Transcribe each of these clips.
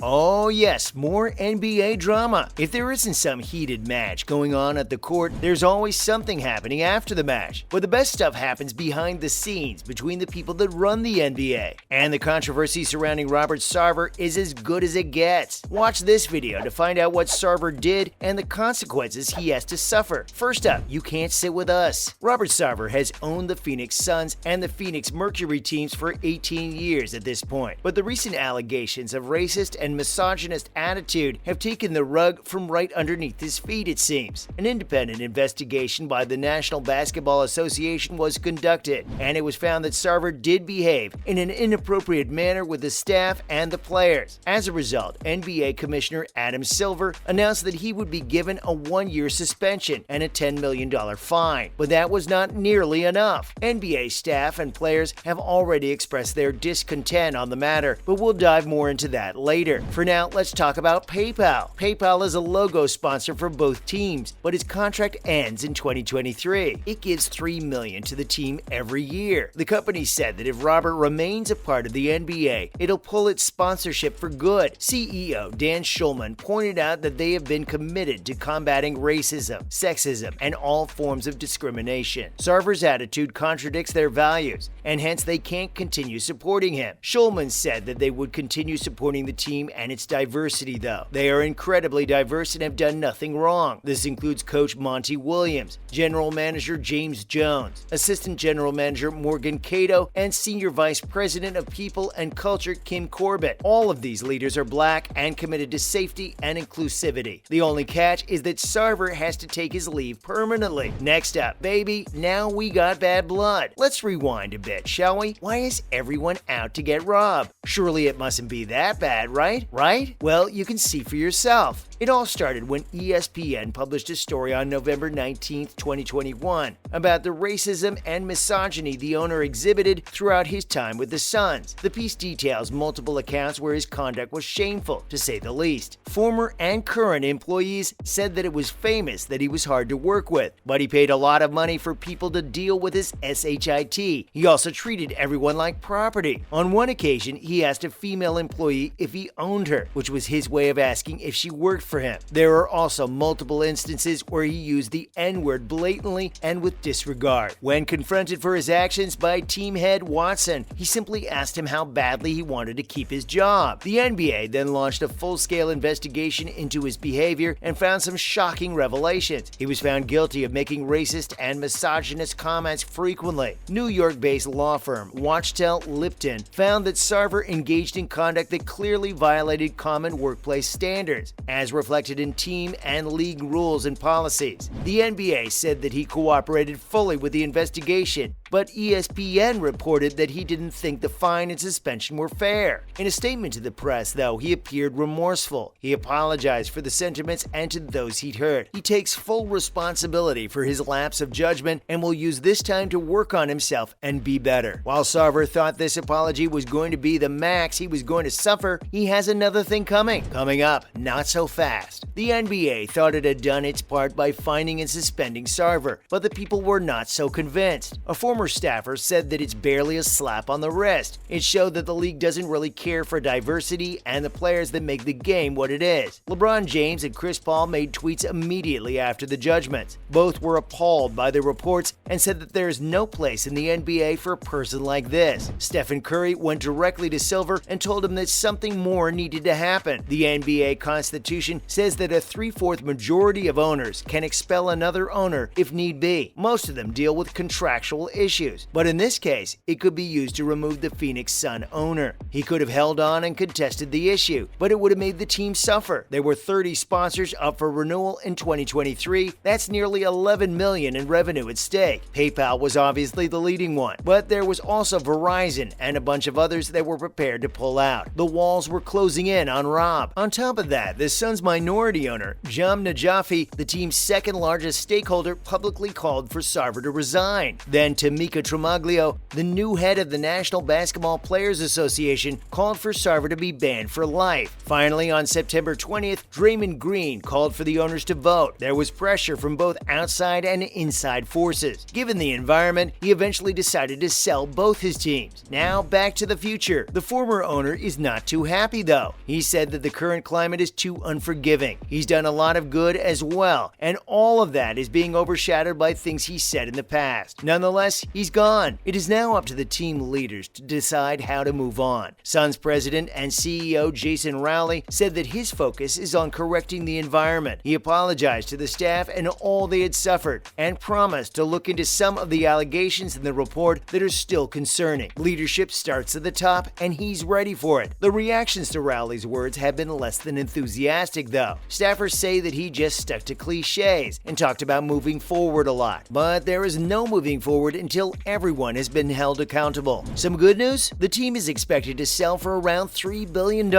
Oh yes, more NBA drama. If there isn't some heated match going on at the court, there's always something happening after the match. But the best stuff happens behind the scenes between the people that run the NBA. And the controversy surrounding Robert Sarver is as good as it gets. Watch this video to find out what Sarver did and the consequences he has to suffer. First up, you can't sit with us. Robert Sarver has owned the Phoenix Suns and the Phoenix Mercury teams for 18 years at this point. But the recent allegations of racist and misogynist attitude have taken the rug from right underneath his feet, it seems. An independent investigation by the National Basketball Association was conducted, and it was found that Sarver did behave in an inappropriate manner with the staff and the players. As a result, NBA Commissioner Adam Silver announced that he would be given a 1-year suspension and a $10 million fine. But that was not nearly enough. NBA staff and players have already expressed their discontent on the matter, but we'll dive more into that later. For now, let's talk about PayPal. PayPal is a logo sponsor for both teams, but its contract ends in 2023. It gives $3 million to the team every year. The company said that if Robert remains a part of the NBA, it'll pull its sponsorship for good. CEO Dan Schulman pointed out that they have been committed to combating racism, sexism, and all forms of discrimination. Sarver's attitude contradicts their values, and hence they can't continue supporting him. Schulman said that they would continue supporting the team and its diversity, though. They are incredibly diverse and have done nothing wrong. This includes Coach Monty Williams, General Manager James Jones, Assistant General Manager Morgan Cato, and Senior Vice President of People and Culture Kim Corbett. All of these leaders are black and committed to safety and inclusivity. The only catch is that Sarver has to take his leave permanently. Next up, baby, now we got bad blood. Let's rewind a bit, shall we? Why is everyone out to get Rob? Surely it mustn't be that bad, right? Right? Well, you can see for yourself. It all started when ESPN published a story on November 19, 2021, about the racism and misogyny the owner exhibited throughout his time with the Suns. The piece details multiple accounts where his conduct was shameful, to say the least. Former and current employees said that it was famous that he was hard to work with, but he paid a lot of money for people to deal with his SHIT. He also treated everyone like property. On one occasion, he asked a female employee if he owned her, which was his way of asking if she worked for him. There are also multiple instances where he used the N-word blatantly and with disregard. When confronted for his actions by team head Watson, he simply asked him how badly he wanted to keep his job. The NBA then launched a full-scale investigation into his behavior and found some shocking revelations. He was found guilty of making racist and misogynist comments frequently. New York-based law firm Wachtell Lipton found that Sarver engaged in conduct that clearly violated common workplace standards, as reflected in team and league rules and policies. The NBA said that he cooperated fully with the investigation, but ESPN reported that he didn't think the fine and suspension were fair. In a statement to the press, though, he appeared remorseful. He apologized for the sentiments and to those he'd hurt. He takes full responsibility for his lapse of judgment and will use this time to work on himself and be better. While Sarver thought this apology was going to be the max he was going to suffer, he has another thing coming. Coming up, not so fast. The NBA thought it had done its part by fining and suspending Sarver, but the people were not so convinced. A former staffer said that it's barely a slap on the wrist. It showed that the league doesn't really care for diversity and the players that make the game what it is. LeBron James and Chris Paul made tweets immediately after the judgments. Both were appalled by the reports and said that there is no place in the NBA for a person like this. Stephen Curry went directly to Silver and told him that something more needed to happen. The NBA Constitution says that a 3/4 majority of owners can expel another owner if need be. Most of them deal with contractual issues, but in this case, it could be used to remove the Phoenix Sun owner. He could have held on and contested the issue, but it would have made the team suffer. There were 30 sponsors up for renewal in 2023. That's nearly $11 million in revenue at stake. PayPal was obviously the leading one, but there was also Verizon and a bunch of others that were prepared to pull out. The walls were closing in on Rob. On top of that, the Suns' minority owner, Jahm Najafi, the team's second largest stakeholder, publicly called for Sarver to resign. Then, to Mika Tremaglio, the new head of the National Basketball Players Association, called for Sarver to be banned for life. Finally, on September 20th, Draymond Green called for the owners to vote. There was pressure from both outside and inside forces. Given the environment, he eventually decided to sell both his teams. Now, back to the future. The former owner is not too happy, though. He said that the current climate is too unforgiving. He's done a lot of good as well, and all of that is being overshadowed by things he said in the past. Nonetheless, he's gone. It is now up to the team leaders to decide how to move on. Suns president and CEO Jason Rowley said that his focus is on correcting the environment. He apologized to the staff and all they had suffered, and promised to look into some of the allegations in the report that are still concerning. Leadership starts at the top, and he's ready for it. The reactions to Rowley's words have been less than enthusiastic, though. Staffers say that he just stuck to cliches and talked about moving forward a lot. But there is no moving forward until everyone has been held accountable. Some good news? The team is expected to sell for around $3 billion.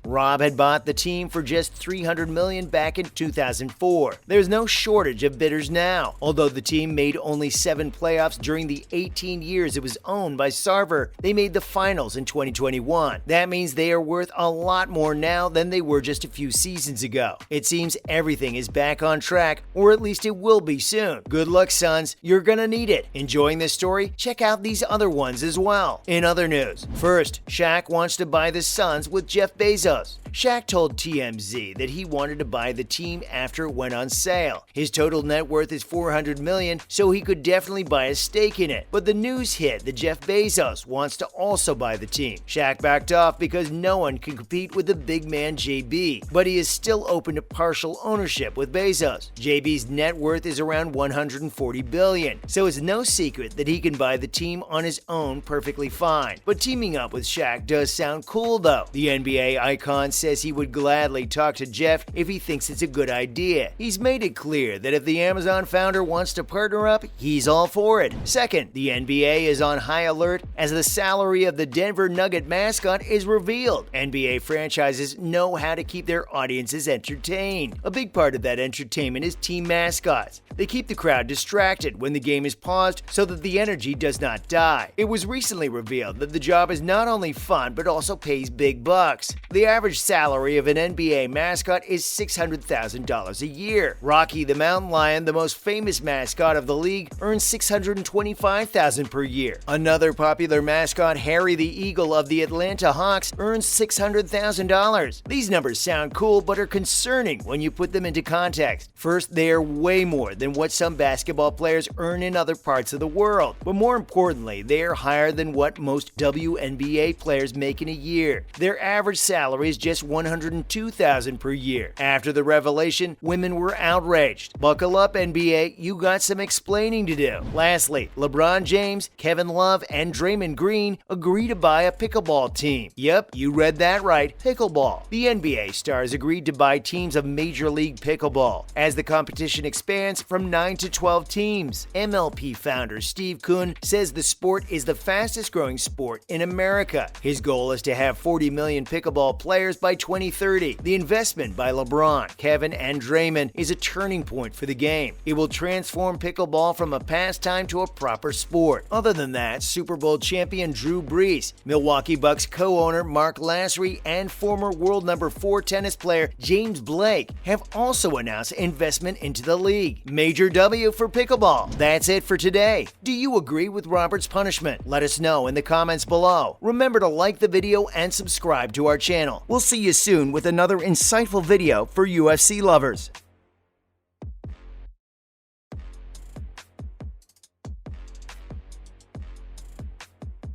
Rob had bought the team for just $300 million back in 2004. There's no shortage of bidders now. Although the team made only 7 playoffs during the 18 years it was owned by Sarver, they made the finals in 2021. That means they are worth a lot more now than they were just a few seasons ago. It seems everything is back on track, or at least it will be soon. Good luck, Suns. You're gonna need it. Enjoying this story? Check out these other ones as well. In other news, first, Shaq wants to buy the Suns with Jeff Bezos. Shaq told TMZ that he wanted to buy the team after it went on sale. His total net worth is $400 million, so he could definitely buy a stake in it. But the news hit that Jeff Bezos wants to also buy the team. Shaq backed off because no one can compete with the big man JB, but he is still open to partial ownership with Bezos. JB's net worth is around $140 billion, so it's no secret that he can buy the team on his own perfectly fine. But teaming up with Shaq does sound cool, though. The NBA icon says he would gladly talk to Jeff if he thinks it's a good idea. He's made it clear that if the Amazon founder wants to partner up, he's all for it. Second, the NBA is on high alert as the salary of the Denver Nugget mascot is revealed. NBA franchises know how to keep their audiences entertained. A big part of that entertainment is team mascots. They keep the crowd distracted when the game is paused so that the energy does not die. It was recently revealed that the job is not only fun but also pays big bucks. The average salary of an NBA mascot is $600,000 a year. Rocky the Mountain Lion, the most famous mascot of the league, earns $625,000 per year. Another popular mascot, Harry the Eagle of the Atlanta Hawks, earns $600,000. These numbers sound cool but are concerning when you put them into context. First, they are way more than what some basketball players earn in other parts of the world. But more importantly, they are higher than what most WNBA players make in a year. Their average salary is just $102,000 per year. After the revelation, women were outraged. Buckle up, NBA, you got some explaining to do. Lastly, LeBron James, Kevin Love, and Draymond Green agree to buy a pickleball team. Yep, you read that right, pickleball. The NBA stars agreed to buy teams of Major League Pickleball as the competition expands from 9 to 12 teams. MLP founder Steve Kuhn says the sport is the fastest growing sport in America. His goal is to have 40 million pickleball players by 2030. The investment by LeBron, Kevin, and Draymond is a turning point for the game. It will transform pickleball from a pastime to a proper sport. Other than that, Super Bowl champion Drew Brees, Milwaukee Bucks co-owner Mark Lasry, and former world number 4 tennis player James Blake have also announced investment into the league. Major W for pickleball. That's it for today. Do you agree with Robert's punishment? Let us know in the comments below. Remember to like the video and subscribe to our channel. We'll see you soon with another insightful video for UFC lovers.